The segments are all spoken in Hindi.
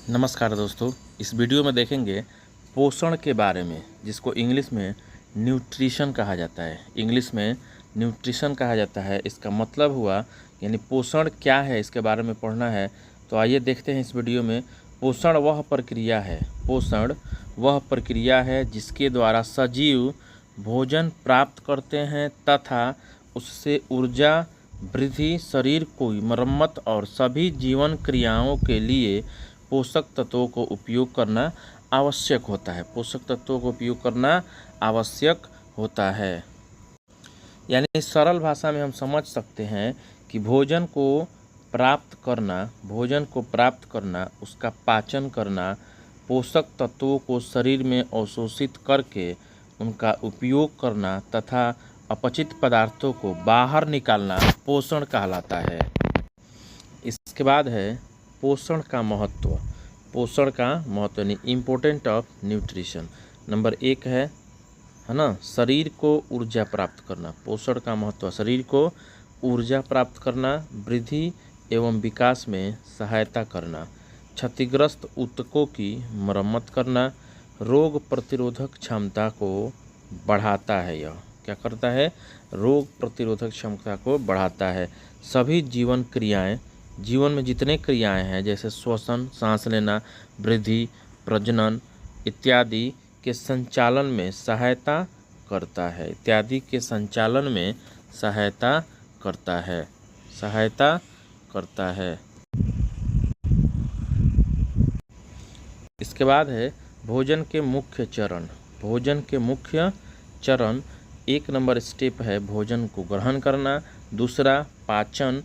नमस्कार दोस्तों, इस वीडियो में देखेंगे पोषण के बारे में, जिसको इंग्लिश में न्यूट्रिशन कहा जाता है। इंग्लिश में न्यूट्रिशन कहा जाता है, इसका मतलब हुआ यानी पोषण क्या है, इसके बारे में पढ़ना है। तो आइए देखते हैं इस वीडियो में। पोषण वह प्रक्रिया है जिसके द्वारा सजीव भोजन प्राप्त करते हैं तथा उससे ऊर्जा, वृद्धि, शरीर की मरम्मत और सभी जीवन क्रियाओं के लिए पोषक तत्वों को उपयोग करना आवश्यक होता है। यानी सरल भाषा में हम समझ सकते हैं कि भोजन को प्राप्त करना, उसका पाचन करना, पोषक तत्वों को शरीर में अवशोषित करके उनका उपयोग करना तथा अपचित पदार्थों को बाहर निकालना पोषण कहलाता है। इसके बाद है पोषण का महत्व यानी इम्पोर्टेंट ऑफ न्यूट्रिशन। नंबर 1 है ना, शरीर को ऊर्जा प्राप्त करना। पोषण का महत्व शरीर को ऊर्जा प्राप्त करना, वृद्धि एवं विकास में सहायता करना, क्षतिग्रस्त ऊतकों की मरम्मत करना, रोग प्रतिरोधक क्षमता को बढ़ाता है। यह क्या करता है? रोग प्रतिरोधक क्षमता को बढ़ाता है। सभी जीवन में जितने क्रियाएं हैं, जैसे श्वसन, सांस लेना, वृद्धि, प्रजनन इत्यादि के संचालन में सहायता करता है। इसके बाद है भोजन के मुख्य चरण। 1 नंबर स्टेप है भोजन को ग्रहण करना, दूसरा पाचन,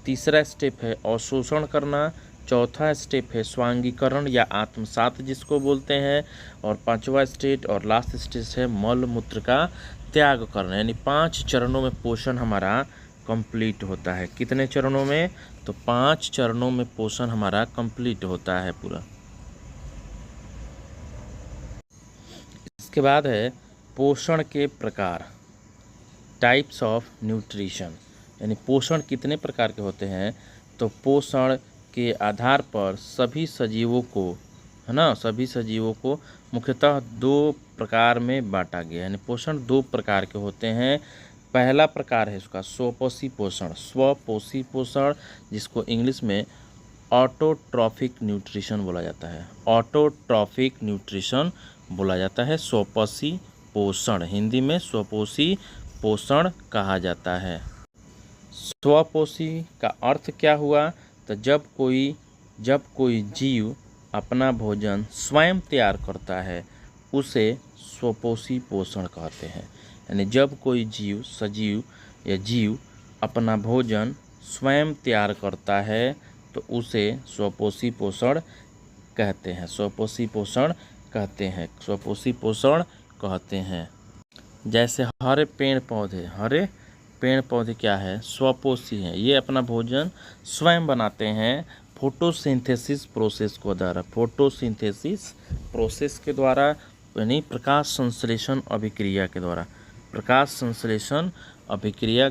तीसरा स्टेप है अवशोषण करना, चौथा स्टेप है स्वांगीकरण या आत्मसात जिसको बोलते हैं, और 5वां स्टेप और लास्ट स्टेज है मल मूत्र का त्याग करना। यानी 5 चरणों में पोषण हमारा कंप्लीट होता है। कितने चरणों में? तो 5 चरणों में पोषण हमारा कंप्लीट होता है पूरा। इसके बाद है पोषण के प्रकार, टाइप्स ऑफ न्यूट्रिशन। यानी पोषण कितने प्रकार के होते हैं? तो पोषण के आधार पर सभी सजीवों को मुख्यतः 2 प्रकार में बांटा गया। यानी पोषण 2 प्रकार के होते हैं। पहला प्रकार है इसका स्वपोषी पोषण, जिसको इंग्लिश में ऑटोट्रॉफिक न्यूट्रिशन बोला जाता है। स्वपोषी पोषण, हिंदी में स्वपोषी पोषण कहा जाता है। स्वपोषी का अर्थ क्या हुआ? तो जब कोई जीव अपना भोजन स्वयं तैयार करता है उसे स्वपोषी पोषण कहते हैं। यानी जब कोई जीव अपना भोजन स्वयं तैयार करता है तो उसे स्वपोषी पोषण कहते हैं। जैसे हरे पेड़ पौधे क्या है? स्वपोषी हैं। ये अपना भोजन स्वयं बनाते हैं फोटोसिंथेसिस प्रोसेस के द्वारा, यानी प्रकाश संश्लेषण अभिक्रिया के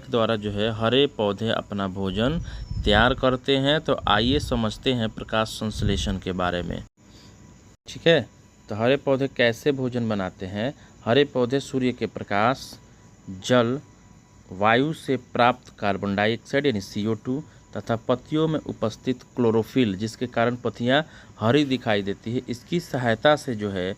द्वारा जो है हरे पौधे अपना भोजन तैयार करते हैं। तो आइए समझते हैं प्रकाश संश्लेषण के बारे में। ठीक है, तो हरे पौधे कैसे भोजन बनाते हैं? हरे पौधे सूर्य के प्रकाश, जल, वायु से प्राप्त कार्बन डाइऑक्साइड यानी CO2 तथा पत्तियों में उपस्थित क्लोरोफिल, जिसके कारण पत्तियां हरी दिखाई देती है, इसकी सहायता से जो है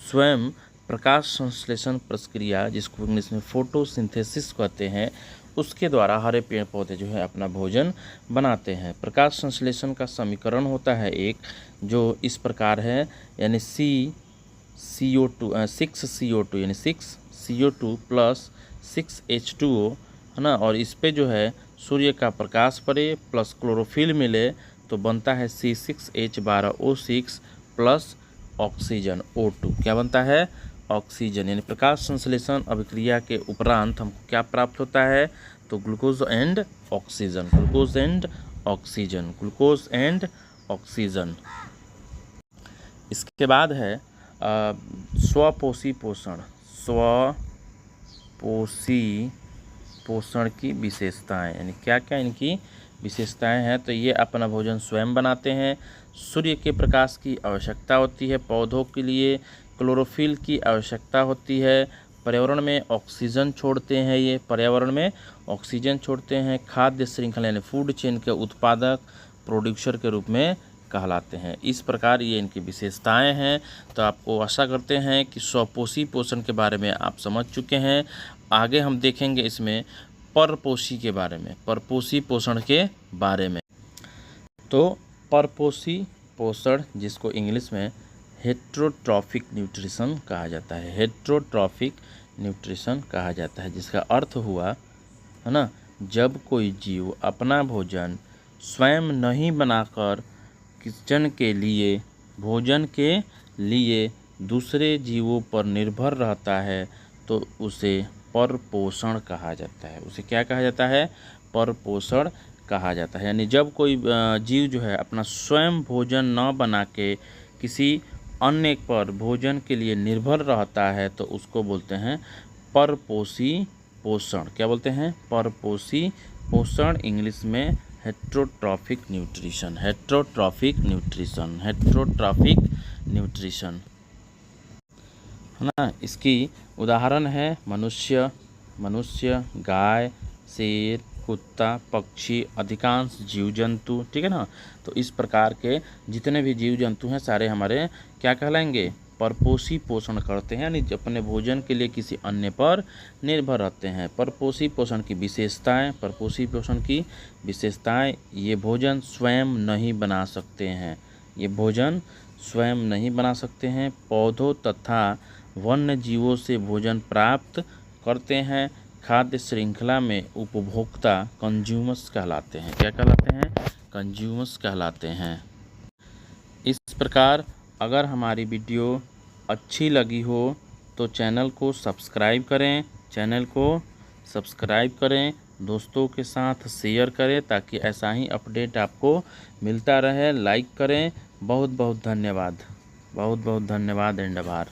स्वयं प्रकाश संश्लेषण प्रक्रिया, जिसको इंग्लिश में फोटोसिंथेसिस कहते हैं, उसके द्वारा हरे पेड़ पौधे जो है अपना भोजन बनाते हैं। प्रकाश संश्लेषण का समीकरण होता है एक, जो इस प्रकार है, यानी 6CO2 यानी 6CO2 प्लस 6H2O है ना, और इस पे जो है सूर्य का प्रकाश पड़े प्लस क्लोरोफिल मिले तो बनता है C6H12O6 प्लस ऑक्सीजन O2। क्या बनता है? ऑक्सीजन। यानी प्रकाश संश्लेषण अभिक्रिया के उपरांत हमको क्या प्राप्त होता है? तो ग्लूकोज एंड ऑक्सीजन। इसके बाद है स्वपोषी पोषण की विशेषताएं। यानी क्या क्या इनकी विशेषताएं हैं तो ये अपना भोजन स्वयं बनाते हैं, सूर्य के प्रकाश की आवश्यकता होती है, पौधों के लिए क्लोरोफिल की आवश्यकता होती है, पर्यावरण में ऑक्सीजन छोड़ते हैं, ये पर्यावरण में ऑक्सीजन छोड़ते हैं, खाद्य श्रृंखला यानी फूड चेन के उत्पादक प्रोड्यूसर के रूप में कहलाते हैं। इस प्रकार ये इनकी विशेषताएं हैं। तो आपको आशा करते हैं कि स्वपोषी पोषण के बारे में आप समझ चुके हैं। आगे हम देखेंगे इसमें परपोषी के बारे में, परपोषी पोषण के बारे में। तो परपोषी पोषण जिसको इंग्लिश में हेट्रोट्रॉफिक न्यूट्रिशन कहा जाता है, हेट्रोट्रॉफिक न्यूट्रिशन कहा जाता है, जिसका अर्थ हुआ है ना, जब कोई जीव अपना भोजन स्वयं नहीं बनाकर भोजन के लिए दूसरे जीवों पर निर्भर रहता है तो उसे परपोषण कहा जाता है। उसे क्या कहा जाता है? परपोषण कहा जाता है। यानी जब कोई जीव जो है अपना स्वयं भोजन न बना के किसी अन्य पर भोजन के लिए निर्भर रहता है तो उसको बोलते हैं परपोषी पोषण। क्या बोलते हैं? परपोषी पोषण। इंग्लिश में heterotrophic nutrition, heterotrophic nutrition, heterotrophic nutrition, है ना। इसकी उदाहरण है मनुष्य, गाय, शेर, कुत्ता, पक्षी, अधिकांश जीव जंतु, ठीक है ना। तो इस प्रकार के जितने भी जीव जंतु हैं सारे हमारे क्या कहलाएंगे? परपोषी पोषण करते हैं, यानी अपने भोजन के लिए किसी अन्य पर निर्भर रहते हैं। परपोषी पोषण की विशेषताएं, परपोषी पोषण की विशेषताएं, ये भोजन स्वयं नहीं बना सकते हैं, ये भोजन स्वयं नहीं बना सकते हैं, पौधों तथा वन्य जीवों से भोजन प्राप्त करते हैं, खाद्य श्रृंखला में उपभोक्ता कंज्यूमर्स कहलाते हैं। क्या कहलाते हैं? कंज्यूमर्स कहलाते हैं। इस प्रकार अगर हमारी वीडियो अच्छी लगी हो तो चैनल को सब्सक्राइब करें, दोस्तों के साथ शेयर करें ताकि ऐसा ही अपडेट आपको मिलता रहे। लाइक करें। बहुत बहुत धन्यवाद, बहुत बहुत धन्यवाद एंड आभार।